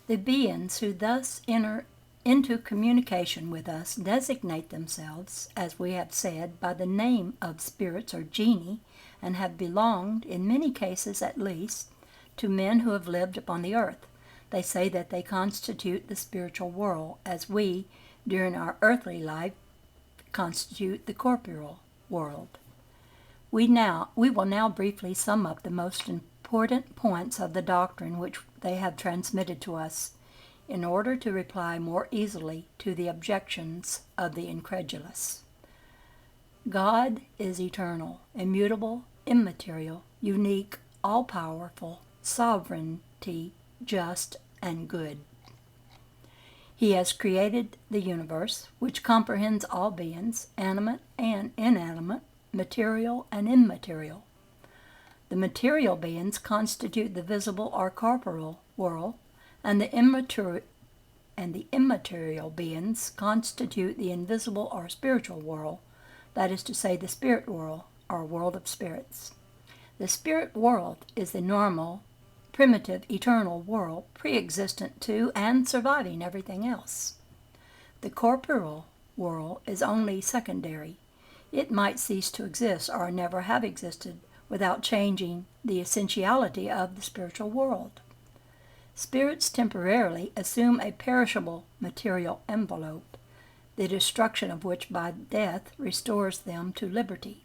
The beings who thus enter into communication with us designate themselves, as we have said, by the name of spirits or genii, and have belonged, in many cases at least, to men who have lived upon the earth. They say that they constitute the spiritual world, as we, during our earthly life, constitute the corporeal world. We will now briefly sum up the most important points of the doctrine which they have transmitted to us, in order to reply more easily to the objections of the incredulous. God is eternal, immutable, immaterial, unique, all-powerful, sovereignty, just, and good. He has created the universe, which comprehends all beings, animate and inanimate, material and immaterial. The material beings constitute the visible or corporeal world, and the immaterial beings constitute the invisible or spiritual world, that is to say, the spirit world, or world of spirits. The spirit world is the normal, primitive, eternal world, pre-existent to and surviving everything else. The corporeal world is only secondary. It might cease to exist or never have existed without changing the essentiality of the spiritual world. Spirits temporarily assume a perishable material envelope, the destruction of which by death restores them to liberty.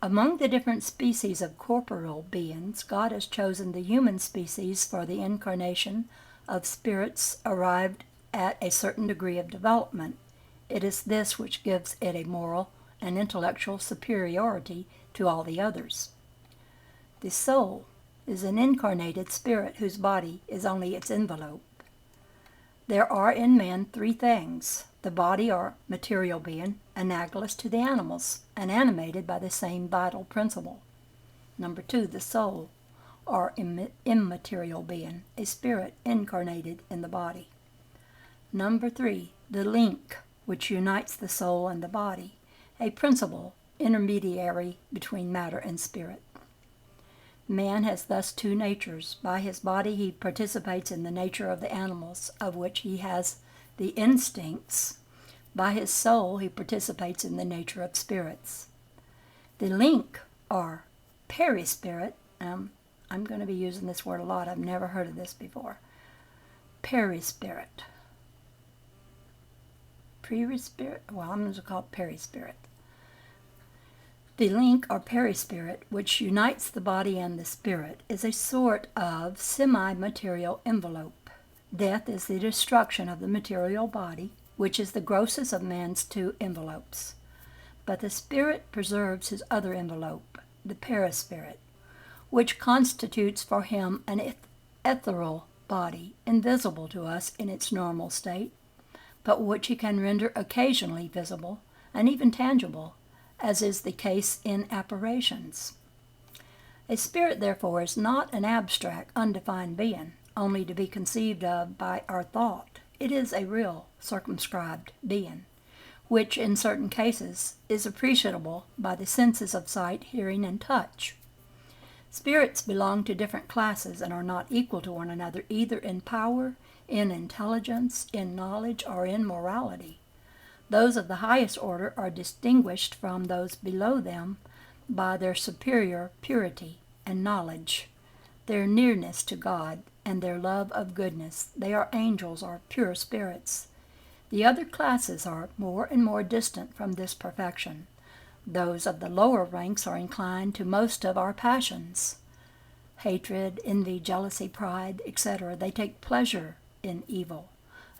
Among the different species of corporeal beings, God has chosen the human species for the incarnation of spirits arrived at a certain degree of development. It is this which gives it a moral and intellectual superiority to all the others. The soul is an incarnated spirit whose body is only its envelope. There are in man three things: the body or material being, analogous to the animals, and animated by the same vital principle. Number two, the soul, or immaterial being, a spirit incarnated in the body. Number three, the link, which unites the soul and the body, a principle intermediary between matter and spirit. Man has thus two natures. By his body he participates in the nature of the animals, of which he has the instincts. By his soul he participates in the nature of spirits. The link, or perispirit, I'm going to be using this word a lot. I've never heard of this before. Perispirit. Perispirit? Well, I'm going to call it perispirit. The link, or perispirit, which unites the body and the spirit, is a sort of semi-material envelope. Death is the destruction of the material body, which is the grossest of man's two envelopes. But the spirit preserves his other envelope, the perispirit, which constitutes for him an ethereal body, invisible to us in its normal state, but which he can render occasionally visible and even tangible, as is the case in apparitions. A spirit, therefore, is not an abstract, undefined being, only to be conceived of by our thought. It is a real, circumscribed being, which in certain cases is appreciable by the senses of sight, hearing, and touch. Spirits belong to different classes and are not equal to one another either in power, in intelligence, in knowledge, or in morality. Those of the highest order are distinguished from those below them by their superior purity and knowledge, their nearness to God, and their love of goodness. They are angels or pure spirits. The other classes are more and more distant from this perfection. Those of the lower ranks are inclined to most of our passions, hatred, envy, jealousy, pride, etc. They take pleasure in evil.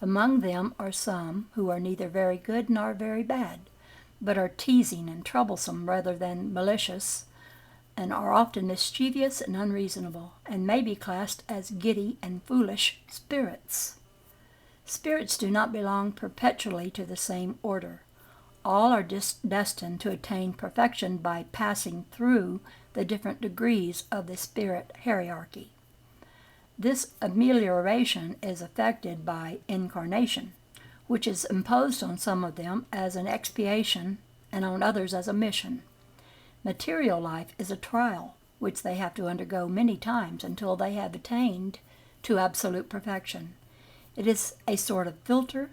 Among them are some who are neither very good nor very bad, but are teasing and troublesome rather than malicious, and are often mischievous and unreasonable, and may be classed as giddy and foolish spirits. Spirits do not belong perpetually to the same order. All are destined to attain perfection by passing through the different degrees of the spirit hierarchy. This amelioration is effected by incarnation, which is imposed on some of them as an expiation and on others as a mission. Material life is a trial, which they have to undergo many times until they have attained to absolute perfection. It is a sort of filter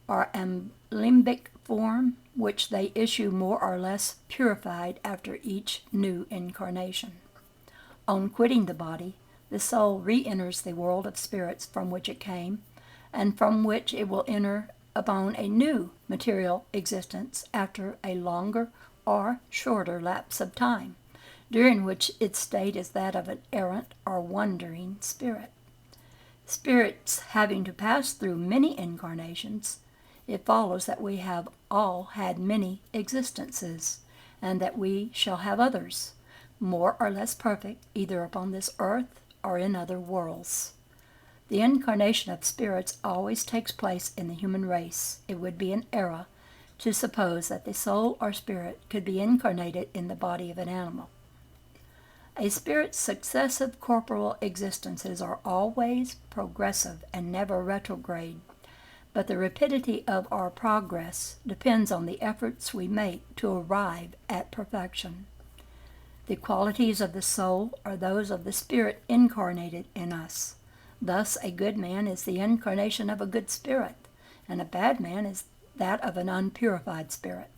or alembic form which they issue more or less purified after each new incarnation. On quitting the body, the soul re-enters the world of spirits from which it came, and from which it will enter upon a new material existence after a longer or shorter lapse of time, during which its state is that of an errant or wandering spirit. Spirits having to pass through many incarnations, it follows that we have all had many existences, and that we shall have others, more or less perfect, either upon this earth or in other worlds. The incarnation of spirits always takes place in the human race. It would be an error to suppose that the soul or spirit could be incarnated in the body of an animal. A spirit's successive corporal existences are always progressive and never retrograde, but the rapidity of our progress depends on the efforts we make to arrive at perfection. The qualities of the soul are those of the spirit incarnated in us. Thus, a good man is the incarnation of a good spirit, and a bad man is that of an unpurified spirit.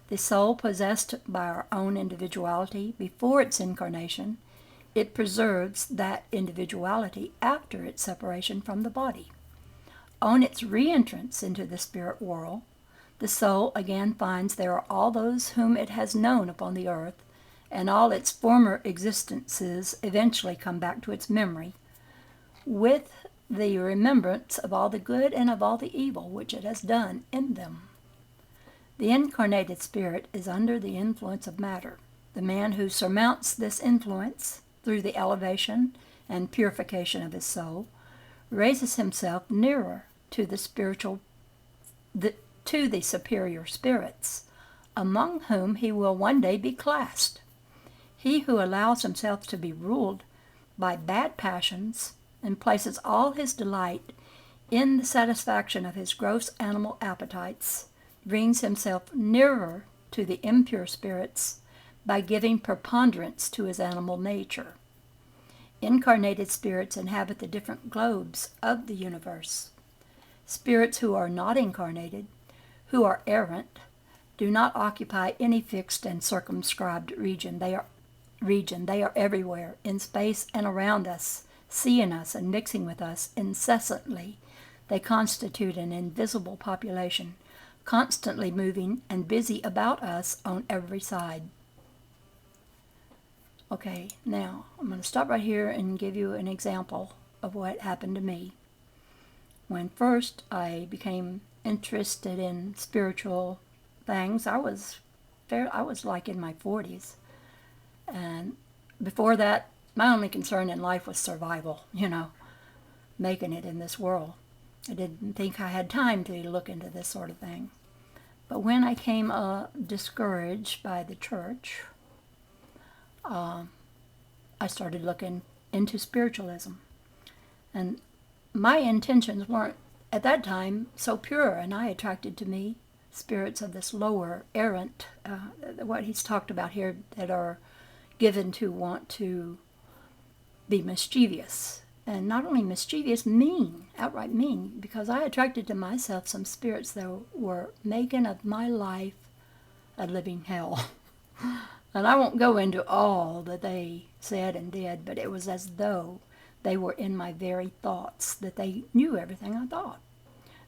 The soul possessed by our own individuality before its incarnation, it preserves that individuality after its separation from the body. On its re-entrance into the spirit world, the soul again finds there are all those whom it has known upon the earth, and all its former existences eventually come back to its memory, with the remembrance of all the good and of all the evil which it has done in them. The incarnated spirit is under the influence of matter. The man who surmounts this influence through the elevation and purification of his soul raises himself nearer to the superior spirits, among whom he will one day be classed. He who allows himself to be ruled by bad passions and places all his delight in the satisfaction of his gross animal appetites brings himself nearer to the impure spirits by giving preponderance to his animal nature. Incarnated spirits inhabit the different globes of the universe. Spirits who are not incarnated, who are errant, do not occupy any fixed and circumscribed region. They are everywhere, in space and around us, seeing us and mixing with us incessantly. They constitute an invisible population, constantly moving and busy about us on every side. Okay, now I'm going to stop right here and give you an example of what happened to me. When first I became interested in spiritual things, I was like in my 40s. And before that, my only concern in life was survival, making it in this world. I didn't think I had time to look into this sort of thing. But when I came discouraged by the church, I started looking into spiritualism. And my intentions weren't, at that time, so pure, and I attracted to me spirits of this lower, errant, what he's talked about here, that are given to want to be mischievous. And not only mischievous, mean, outright mean, because I attracted to myself some spirits that were making of my life a living hell. And I won't go into all that they said and did, but it was as though they were in my very thoughts, that they knew everything I thought.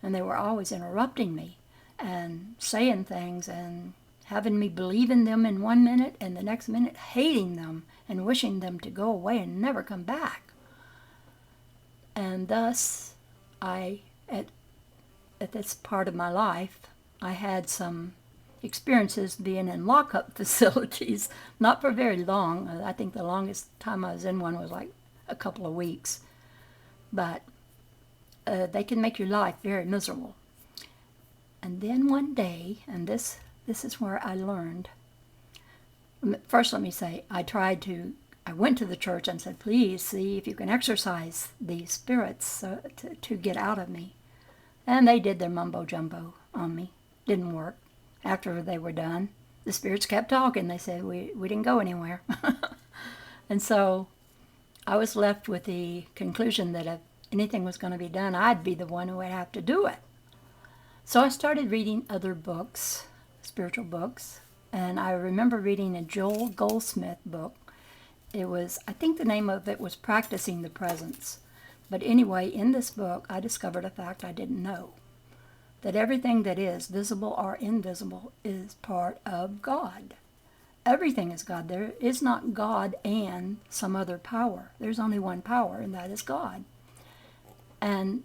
And they were always interrupting me and saying things and having me believe in them in one minute and the next minute hating them and wishing them to go away and never come back. And thus, at this part of my life, I had some experiences being in lockup facilities, not for very long. I think the longest time I was in one was like a couple of weeks. But they can make your life very miserable. And then one day, and this is where I learned. First, let me say, I went to the church and said, please see if you can exorcise these spirits to get out of me. And they did their mumbo-jumbo on me. Didn't work. After they were done, the spirits kept talking. They said, we didn't go anywhere. And so I was left with the conclusion that if anything was going to be done, I'd be the one who would have to do it. So I started reading other books, spiritual books, and I remember reading a Joel Goldsmith book. It was, I think the name of it was Practicing the Presence. But anyway, in this book, I discovered a fact I didn't know, that everything that is, visible or invisible, is part of God. Everything is God. There is not God and some other power. There's only one power, and that is God. And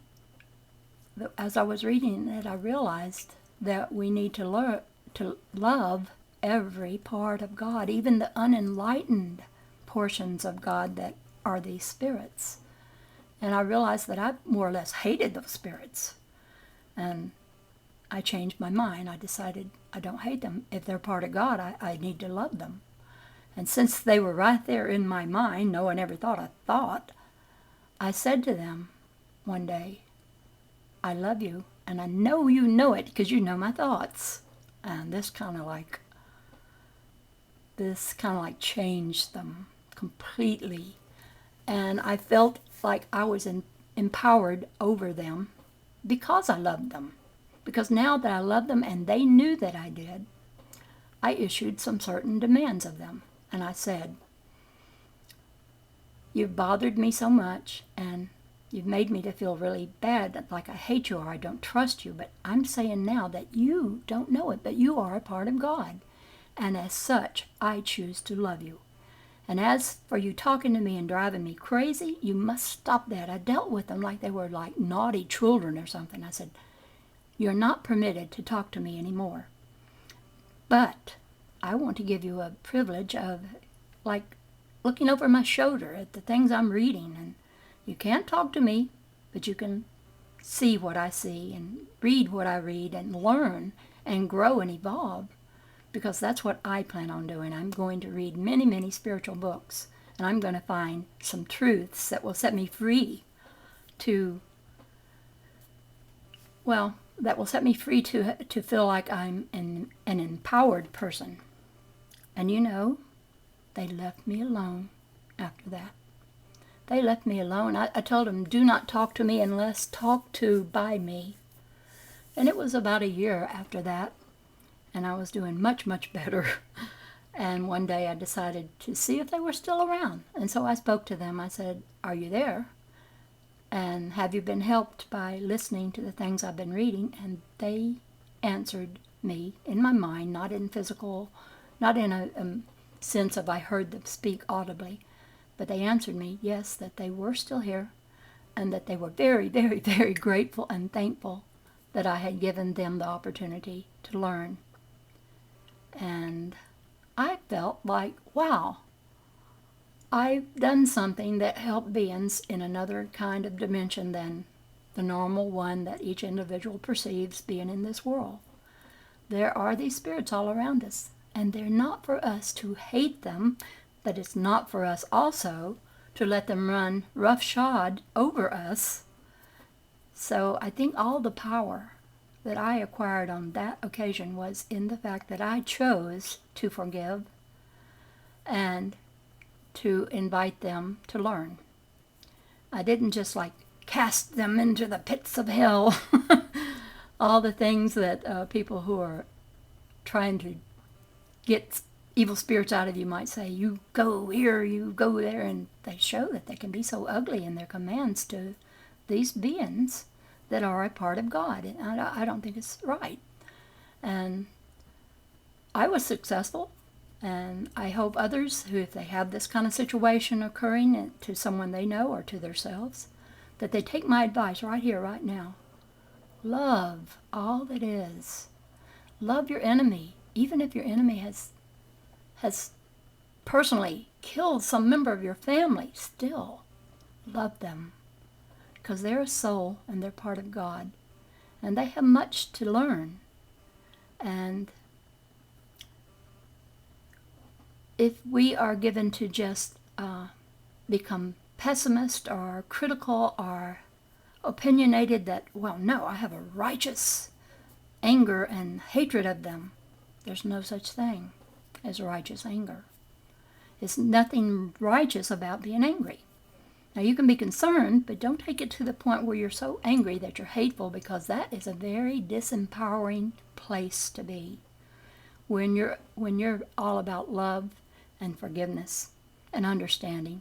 as I was reading it, I realized that we need to learn to love every part of God, even the unenlightened portions of God that are these spirits. And I realized that I more or less hated those spirits. And I changed my mind. I decided I don't hate them. If they're part of God, I need to love them. And since they were right there in my mind, no one ever thought a thought, I said to them one day, I love you, and I know you know it because you know my thoughts. And this kind of like changed them completely. And I felt like I was empowered over them because I loved them. Because now that I love them and they knew that I did, I issued some certain demands of them. And I said, you've bothered me so much and you've made me to feel really bad, like I hate you or I don't trust you. But I'm saying now that you don't know it, but you are a part of God. And as such, I choose to love you. And as for you talking to me and driving me crazy, you must stop that. I dealt with them like they were like naughty children or something. I said, you're not permitted to talk to me anymore. But I want to give you a privilege of like looking over my shoulder at the things I'm reading. And you can't talk to me, but you can see what I see and read what I read and learn and grow and evolve. Because that's what I plan on doing. I'm going to read many, many spiritual books. And I'm going to find some truths that will set me free to, that will set me free to feel like I'm an empowered person. And you know, they left me alone after that. They left me alone. I told them, do not talk to me unless talked to by me. And it was about a year after that. And I was doing much, much better. And one day I decided to see if they were still around. And so I spoke to them. I said, are you there? And have you been helped by listening to the things I've been reading? And they answered me in my mind, not in physical, not in a sense of I heard them speak audibly. But they answered me, yes, that they were still here. And that they were very, very, very grateful and thankful that I had given them the opportunity to learn. And I felt like, wow, I've done something that helped beings in another kind of dimension than the normal one that each individual perceives being in this world. There are these spirits all around us, and they're not for us to hate them, but it's not for us also to let them run roughshod over us. So I think all the power that I acquired on that occasion was in the fact that I chose to forgive and to invite them to learn. I didn't just like cast them into the pits of hell. All the things that people who are trying to get evil spirits out of you might say, you go here, you go there, and they show that they can be so ugly in their commands to these beings that are a part of God. And I don't think it's right. And I was successful, and I hope others who, if they have this kind of situation occurring to someone they know or to themselves, that they take my advice right here, right now. Love all that is. Love your enemy, even if your enemy has personally killed some member of your family. Still, love them. Because they're a soul and they're part of God. And they have much to learn. And if we are given to just become pessimist or critical or opinionated that, well, no, I have a righteous anger and hatred of them, there's no such thing as righteous anger. There's nothing righteous about being angry. Now you can be concerned, but don't take it to the point where you're so angry that you're hateful, because that is a very disempowering place to be. When you're all about love and forgiveness and understanding,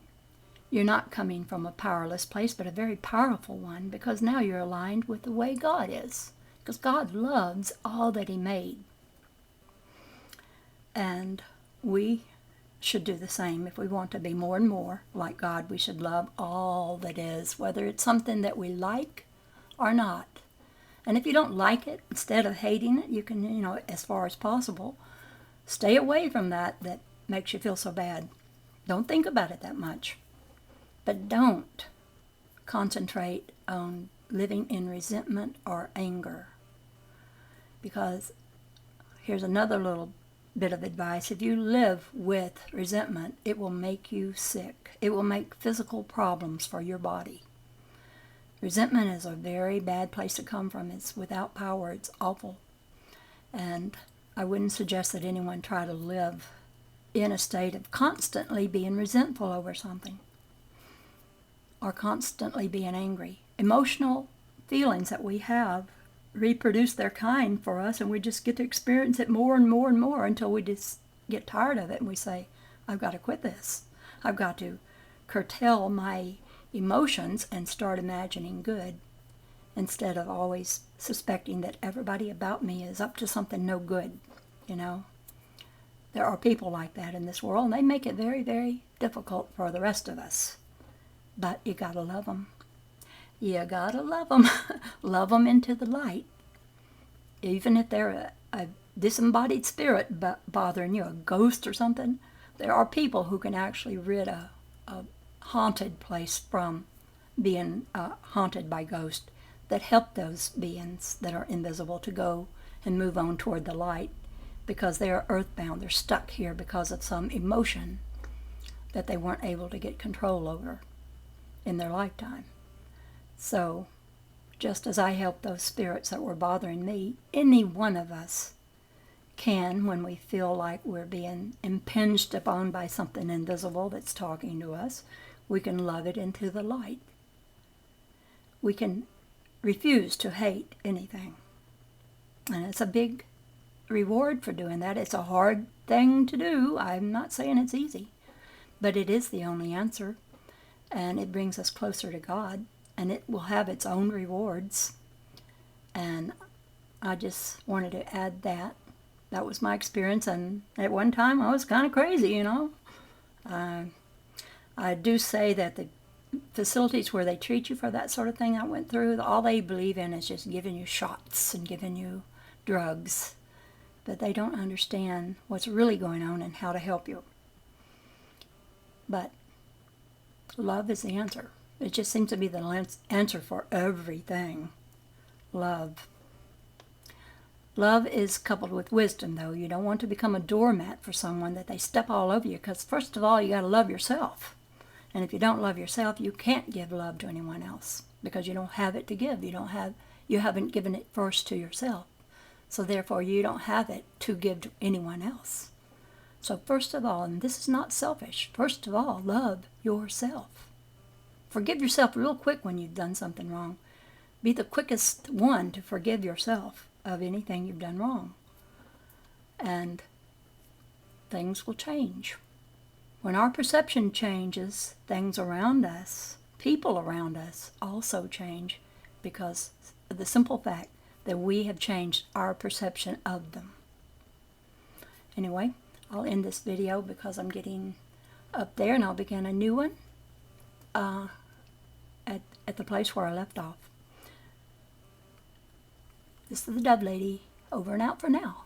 you're not coming from a powerless place, but a very powerful one, because now you're aligned with the way God is. Because God loves all that He made. And we should do the same. If we want to be more and more like God, we should love all that is, whether it's something that we like or not. And if you don't like it, instead of hating it, you can, as far as possible, stay away from that makes you feel so bad. Don't think about it that much. But don't concentrate on living in resentment or anger. Because here's another little bit of advice. If you live with resentment, it will make you sick. It will make physical problems for your body. Resentment is a very bad place to come from. It's without power. It's awful. And I wouldn't suggest that anyone try to live in a state of constantly being resentful over something or constantly being angry. Emotional feelings that we have reproduce their kind for us, and we just get to experience it more and more and more until we just get tired of it and we say, I've got to quit this. I've got to curtail my emotions and start imagining good, instead of always suspecting that everybody about me is up to something no good. There are people like that in this world, and they make it very, very difficult for the rest of us. But you gotta love them. You gotta love them. Love them into the light. Even if they're a disembodied spirit bothering you, a ghost or something, there are people who can actually rid a haunted place from being haunted by ghosts, that help those beings that are invisible to go and move on toward the light, because they are earthbound. They're stuck here because of some emotion that they weren't able to get control over in their lifetime. So, just as I helped those spirits that were bothering me, any one of us can, when we feel like we're being impinged upon by something invisible that's talking to us, we can love it into the light. We can refuse to hate anything. And it's a big reward for doing that. It's a hard thing to do. I'm not saying it's easy, but it is the only answer. And it brings us closer to God, and it will have its own rewards. And I just wanted to add that. That was my experience, and at one time I was kind of crazy, I do say that the facilities where they treat you for that sort of thing I went through, all they believe in is just giving you shots and giving you drugs. But they don't understand what's really going on and how to help you. But love is the answer. It just seems to be the answer for everything. Love. Love is coupled with wisdom, though. You don't want to become a doormat for someone that they step all over you, because first of all, you got to love yourself. And if you don't love yourself, you can't give love to anyone else, because you don't have it to give. You haven't given it first to yourself. So therefore, you don't have it to give to anyone else. So first of all, and this is not selfish, first of all, love yourself. Forgive yourself real quick when you've done something wrong. Be the quickest one to forgive yourself of anything you've done wrong. And things will change. When our perception changes, things around us, people around us, also change, because of the simple fact that we have changed our perception of them. Anyway, I'll end this video because I'm getting up there, and I'll begin a new one at the place where I left off. This is the Dove Lady, over and out for now.